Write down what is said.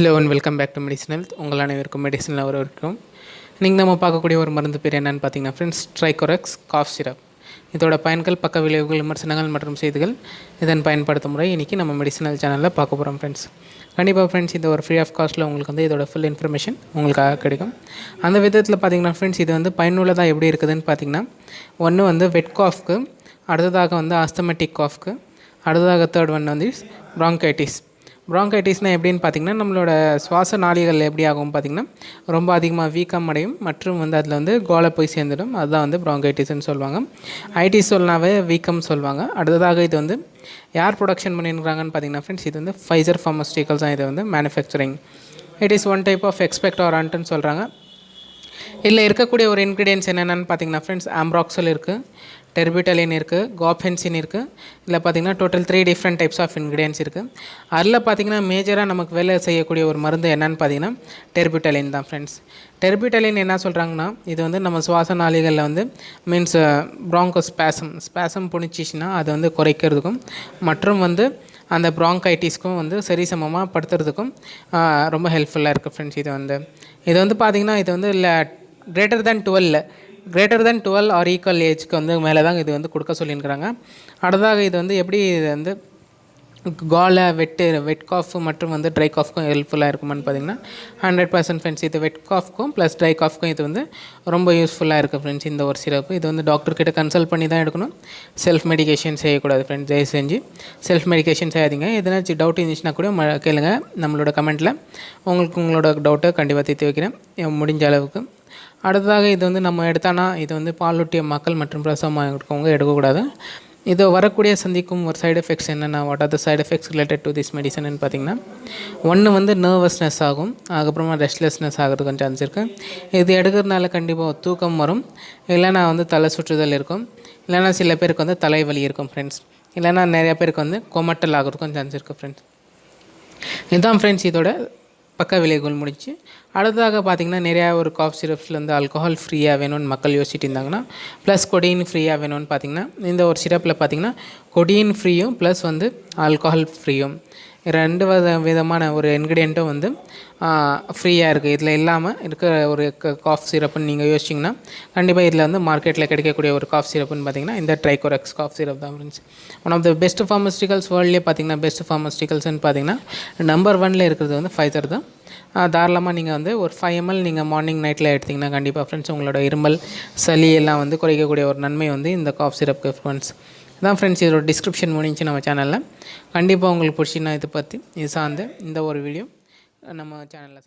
Hello and welcome back to medicinal. உங்கள் அனைவருக்கும் மெடிசனில் வரவிருக்கும். நீங்கள் நம்ம பார்க்கக்கூடிய ஒரு மருந்து பேர் என்னென்னு பார்த்தீங்கன்னா ஃப்ரெண்ட்ஸ், ட்ரைகோரெக்ஸ் காஃப் சிரப். இதோட பயன்கள், பக்க விளைவுகள், விமர்சனங்கள் மற்றும் செய்திகள், இதன் பயன்படுத்தும் முறை இன்றைக்கி நம்ம மெடிசினல் சேனலில் பார்க்க போகிறோம் ஃப்ரெண்ட்ஸ். கண்டிப்பாக ஃப்ரெண்ட்ஸ், இது ஒரு ஃப்ரீ ஆஃப் காஸ்ட்டில் உங்களுக்கு வந்து இதோட ஃபுல் இன்ஃபர்மேஷன் உங்களுக்காக கிடைக்கும். அந்த விதத்தில் பார்த்தீங்கன்னா ஃப்ரெண்ட்ஸ், இது வந்து பயனுள்ளதாக எப்படி இருக்குதுன்னு பார்த்தீங்கன்னா, ஒன்று வந்து வெட் காஃப்க்கு, அடுத்ததாக வந்து ஆஸ்தமெட்டிக் காஃப்க்கு, அடுத்ததாக தேர்ட் ஒன் வந்து ப்ராங்கைட்டிஸ். ப்ராங்கைட்டிஸ்னால் எப்படின்னு பார்த்திங்கன்னா, நம்மளோட சுவாச நாளிகள் எப்படி ஆகும் பார்த்திங்கன்னா, ரொம்ப அதிகமாக வீக்கம் அடையும் மற்றும் வந்து அதில் வந்து கோலை போய் சேர்ந்துடும். அதுதான் வந்து ப்ராங்கைட்டிஸ்ன்னு சொல்லுவாங்க. ஐடிஸ் சொல்லாவே வீக்கம் சொல்லுவாங்க. அடுத்ததாக இது வந்து யார் ப்ரொடக்ஷன் பண்ணியிருக்காங்கன்னு பார்த்திங்கன்னா ஃப்ரெண்ட்ஸ், இது வந்து ஃபைசர் ஃபார்மஸ்யூட்டிகல்ஸ் தான் இது வந்து manufacturing. It is one type of எக்ஸ்பெக்டாரண்ட்டுன்னு சொல்கிறாங்க. இதில் இருக்கக்கூடிய ஒரு இன்க்ரீடியன்ஸ் என்னென்னு பார்த்திங்கன்னா ஃப்ரெண்ட்ஸ், ஆம்ப்ராக்சல் இருக்குது, டெர்பிட்டலின் இருக்குது, காப்ஹென்சின் இருக்குது. இதில் பார்த்திங்கன்னா total 3 different types of ingredients இருக்குது. அதில் பார்த்திங்கன்னா மேஜராக நமக்கு வேலை செய்யக்கூடிய ஒரு மருந்து என்னென்னு பார்த்திங்கன்னா டெர்பிட்டலின் தான் ஃப்ரெண்ட்ஸ். டெர்பிட்டலின் என்ன சொல்கிறாங்கன்னா, இது வந்து நம்ம சுவாச நாளிகளில் வந்து மீன்ஸ் ஸ்பேசம் புணிச்சிச்சுன்னா அதை வந்து குறைக்கிறதுக்கும் மற்றும் வந்து அந்த ப்ராங்கைட்டிஸ்க்கும் வந்து சரிசமமாக படுத்துறதுக்கும் ரொம்ப ஹெல்ப்ஃபுல்லாக இருக்குது ஃப்ரெண்ட்ஸ். இது வந்து பார்த்திங்கன்னா இது வந்து இல்லை கிரேட்டர் தேன் 12 ஆர் ஈக்குவல் ஏஜ்க்கு வந்து மேலே தான் இது வந்து கொடுக்க சொல்லியிருக்கிறாங்க. அடுத்ததாக இது வந்து எப்படி இது வந்து காலை வெட் காஃப் மற்றும் வந்து ட்ரை காஃப்க்கும் ஹெல்ப்ஃபுல்லாக இருக்குமான்னு பார்த்தீங்கன்னா 100% ஃப்ரெண்ட்ஸ். இது வெட் காஃப்க்கும் ப்ளஸ் ட்ரை காஃப்க்கும் இது வந்து ரொம்ப யூஸ்ஃபுல்லாக இருக்குது ஃப்ரெண்ட்ஸ். இந்த ஒரு சிரப்பு இது வந்து டாக்டர்கிட்ட கன்சல்ட் பண்ணி தான் எடுக்கணும். செல்ஃப் மெடிக்கேஷன் செய்யக்கூடாது ஃப்ரெண்ட்ஸ். தயவு செஞ்சு செல்ஃப் மெடிக்கேஷன் செய்யாதீங்க. எதனாச்சும் டவுட் இருந்துச்சுன்னா கூட கேளுங்க நம்மளோட கமெண்ட்டில். உங்களோட டவுட்டை கண்டிப்பாக தீர்த்து வைக்கிறேன் முடிஞ்ச அளவுக்கு. அடுத்ததாக இது வந்து நம்ம எடுத்தானா இது வந்து பாலூட்டிய மக்கள் மற்றும் பிரசவமாக இருக்கவங்க எடுக்கக்கூடாது. இது வரக்கூடிய சந்திக்கும் ஒரு சைடு எஃபெக்ட்ஸ் என்னென்னா, what are the side effects related to this மெடிசன்னு பார்த்தீங்கன்னா, ஒன்று வந்து நர்வஸ்னஸ் ஆகும், அதுக்கப்புறமா ரெஸ்ட்லெஸ்னஸ் ஆகிறதுக்கு கொஞ்சம் சான்ஸ் இருக்குது. இது எடுக்கிறதுனால கண்டிப்பாக தூக்கம் வரும், இல்லைனா வந்து தலை சுற்றுதல் இருக்கும், இல்லைனா சில பேருக்கு வந்து தலைவலி இருக்கும் ஃப்ரெண்ட்ஸ், இல்லைனா நிறைய பேருக்கு வந்து கொமட்டல் ஆகிறதுக்கும் சான்ஸ் இருக்குது ஃப்ரெண்ட்ஸ். இதுதான் ஃப்ரெண்ட்ஸ் இதோட பக்க விளைவுகள் முடிச்சு. அடுத்ததாக பார்த்திங்கன்னா நிறையா ஒரு காஃப் சிரப்ஸில் வந்து ஆல்கஹால் ஃப்ரீயாக வேணும்னு மக்கள் யோசிச்சுட்டு இருந்தாங்கன்னா, ப்ளஸ் கொடியின் ஃப்ரீயாக வேணும்னு பார்த்திங்கன்னா இந்த ஒரு சிரப்பில் பார்த்திங்கன்னா கொடியின் ஃப்ரீயும் ப்ளஸ் வந்து ஆல்கஹால் ஃப்ரீயும் 2 விதமான ஒரு இன்க்ரீடியண்ட்டும் வந்து ஃப்ரீயாக இருக்குது. இதில் இல்லாமல் இருக்க ஒரு காஃப் சிரப்புன்னு நீங்கள் யோசிச்சிங்கன்னா கண்டிப்பாக இதில் வந்து மார்க்கெட்டில் கிடைக்கக்கூடிய ஒரு காஃப் சிரப்புன்னு பார்த்திங்கன்னா இந்த ட்ரைகோரெக்ஸ் காஃப் சிரப் தான் friends. One of the best pharmaceuticals வேர்ல்ட்லேயே பார்த்திங்கன்னா பெஸ்ட் ஃபார்மஸ்யூட்டிகல்ஸ்ன்னு பார்த்திங்கன்னா நம்பர் 1ல் இருக்கிறது வந்து ஃபைசர் தான். தாராளமாக நீங்கள் வந்து ஒரு 5 ml நீங்கள் மார்னிங் நைட்டில் எடுத்திங்கன்னா கண்டிப்பாக ஃப்ரெண்ட்ஸ் உங்களோட இருமல் சளி எல்லாம் வந்து குறைக்கக்கூடிய ஒரு நன்மை வந்து இந்த காஃப் சிரப்க்கு ஃப்ரெண்ட்ஸ் தான் ஃப்ரெண்ட்ஸ். இதோட டிஸ்கிரிப்ஷன் முடிஞ்சு நம்ம சேனலில் கண்டிப்பாக உங்களுக்கு பிடிச்சின்னா இதை பற்றி இது சார்ந்து இந்த ஒரு வீடியோ நம்ம சேனலில்